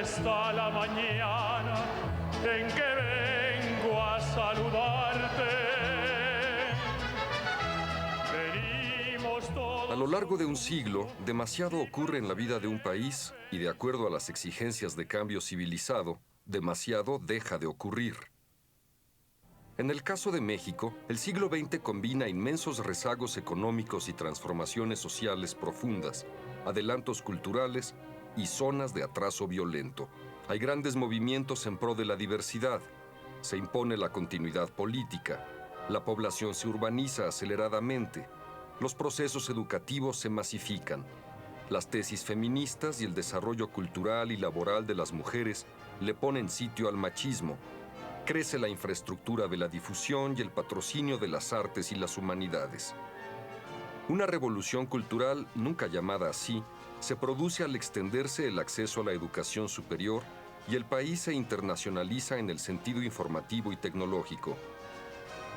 hasta la mañana en que vengo a saludarte. Venimos todos. A lo largo de un siglo, demasiado ocurre en la vida de un país y, de acuerdo a las exigencias de cambio civilizado, demasiado deja de ocurrir. En el caso de México, el siglo XX combina inmensos rezagos económicos y transformaciones sociales profundas, adelantos culturales y zonas de atraso violento. Hay grandes movimientos en pro de la diversidad. Se impone la continuidad política. La población se urbaniza aceleradamente. Los procesos educativos se masifican. Las tesis feministas y el desarrollo cultural y laboral de las mujeres le ponen sitio al machismo. Crece la infraestructura de la difusión y el patrocinio de las artes y las humanidades. Una revolución cultural, nunca llamada así, se produce al extenderse el acceso a la educación superior y el país se internacionaliza en el sentido informativo y tecnológico.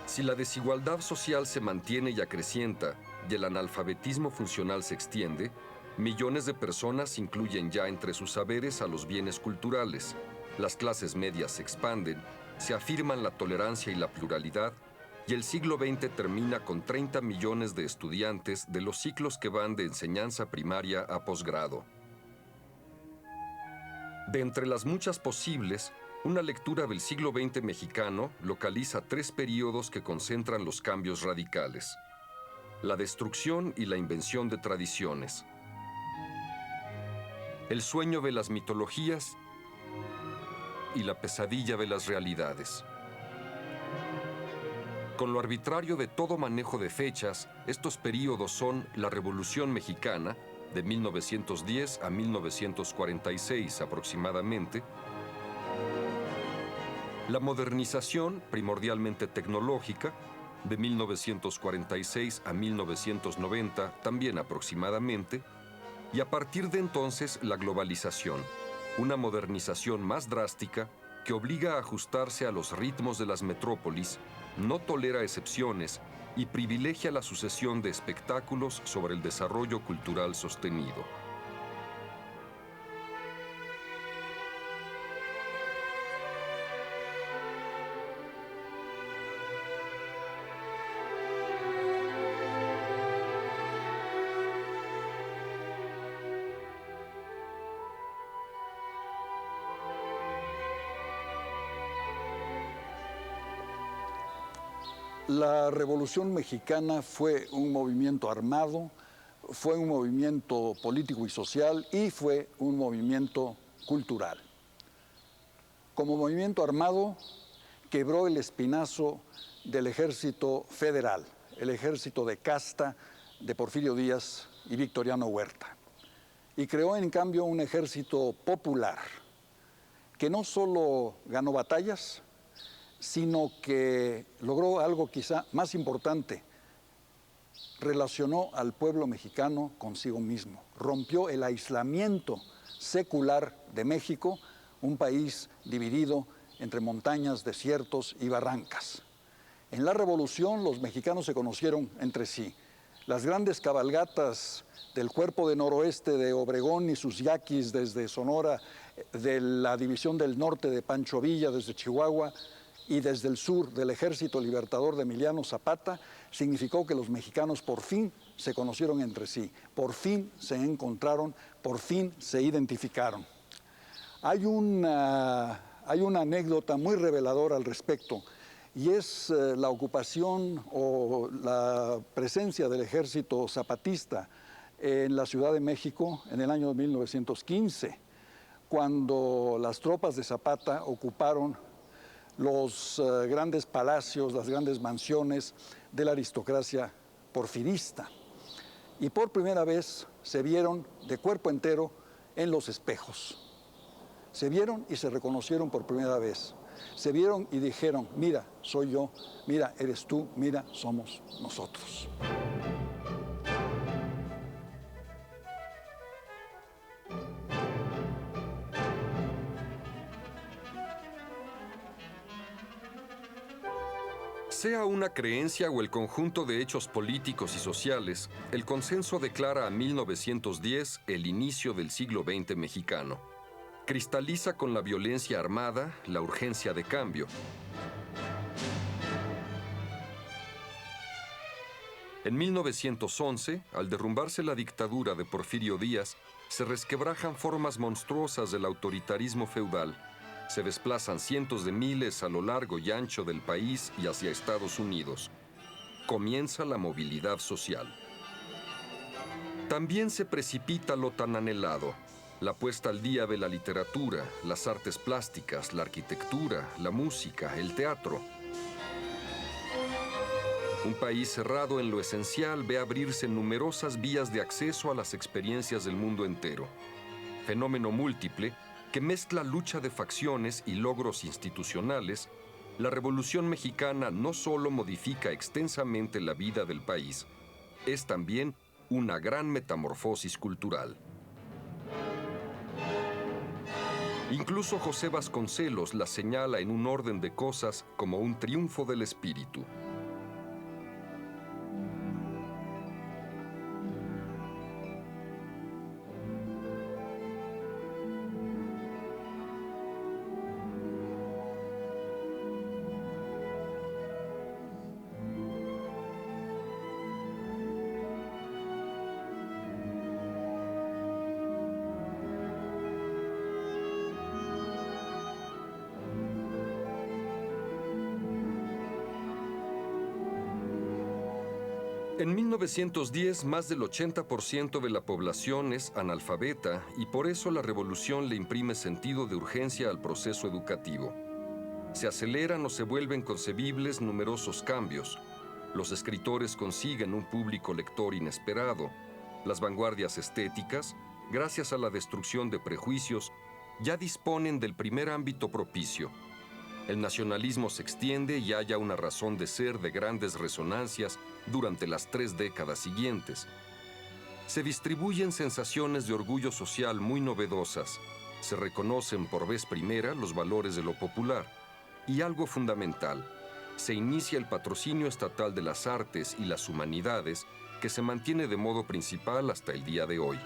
Si la desigualdad social se mantiene y acrecienta y el analfabetismo funcional se extiende, millones de personas incluyen ya entre sus saberes a los bienes culturales, las clases medias se expanden, se afirman la tolerancia y la pluralidad, y el siglo XX termina con 30 millones de estudiantes de los ciclos que van de enseñanza primaria a posgrado. De entre las muchas posibles, una lectura del siglo XX mexicano localiza 3 períodos que concentran los cambios radicales: la destrucción y la invención de tradiciones, el sueño de las mitologías y la pesadilla de las realidades. Con lo arbitrario de todo manejo de fechas, estos períodos son la Revolución Mexicana, de 1910 a 1946 aproximadamente, la modernización, primordialmente tecnológica, de 1946 a 1990, también aproximadamente, y a partir de entonces la globalización, una modernización más drástica que obliga a ajustarse a los ritmos de las metrópolis, no tolera excepciones y privilegia la sucesión de espectáculos sobre el desarrollo cultural sostenido. La Revolución Mexicana fue un movimiento armado, fue un movimiento político y social y fue un movimiento cultural. Como movimiento armado, quebró el espinazo del ejército federal, el ejército de casta de Porfirio Díaz y Victoriano Huerta, y creó en cambio un ejército popular que no solo ganó batallas, sino que logró algo quizá más importante: relacionó al pueblo mexicano consigo mismo, rompió el aislamiento secular de México, un país dividido entre montañas, desiertos y barrancas. En la Revolución los mexicanos se conocieron entre sí. Las grandes cabalgatas del Cuerpo de Noroeste de Obregón y sus yaquis desde Sonora, de la División del Norte de Pancho Villa desde Chihuahua, y desde el sur del Ejército Libertador de Emiliano Zapata, significó que los mexicanos por fin se conocieron entre sí, por fin se encontraron, por fin se identificaron. Hay una anécdota muy reveladora al respecto, y es la ocupación o la presencia del ejército zapatista en la Ciudad de México en el año 1915, cuando las tropas de Zapata ocuparon los grandes palacios, las grandes mansiones de la aristocracia porfirista. Y por primera vez se vieron de cuerpo entero en los espejos. Se vieron y se reconocieron por primera vez. Se vieron y dijeron: mira, soy yo, mira, eres tú, mira, somos nosotros. Sea una creencia o el conjunto de hechos políticos y sociales, el consenso declara a 1910 el inicio del siglo XX mexicano. Cristaliza con la violencia armada la urgencia de cambio. En 1911, al derrumbarse la dictadura de Porfirio Díaz, se resquebrajan formas monstruosas del autoritarismo feudal. Se desplazan cientos de miles a lo largo y ancho del país y hacia Estados Unidos. Comienza la movilidad social. También se precipita lo tan anhelado, la puesta al día de la literatura, las artes plásticas, la arquitectura, la música, el teatro. Un país cerrado en lo esencial ve abrirse numerosas vías de acceso a las experiencias del mundo entero. Fenómeno múltiple que mezcla lucha de facciones y logros institucionales, la Revolución Mexicana no solo modifica extensamente la vida del país, es también una gran metamorfosis cultural. Incluso José Vasconcelos la señala en un orden de cosas como un triunfo del espíritu. En 1910, más del 80% de la población es analfabeta y por eso la revolución le imprime sentido de urgencia al proceso educativo. Se aceleran o se vuelven concebibles numerosos cambios. Los escritores consiguen un público lector inesperado. Las vanguardias estéticas, gracias a la destrucción de prejuicios, ya disponen del primer ámbito propicio. El nacionalismo se extiende y halla una razón de ser de grandes resonancias durante las 3 décadas siguientes. Se distribuyen sensaciones de orgullo social muy novedosas. Se reconocen por vez primera los valores de lo popular. Y algo fundamental, se inicia el patrocinio estatal de las artes y las humanidades que se mantiene de modo principal hasta el día de hoy.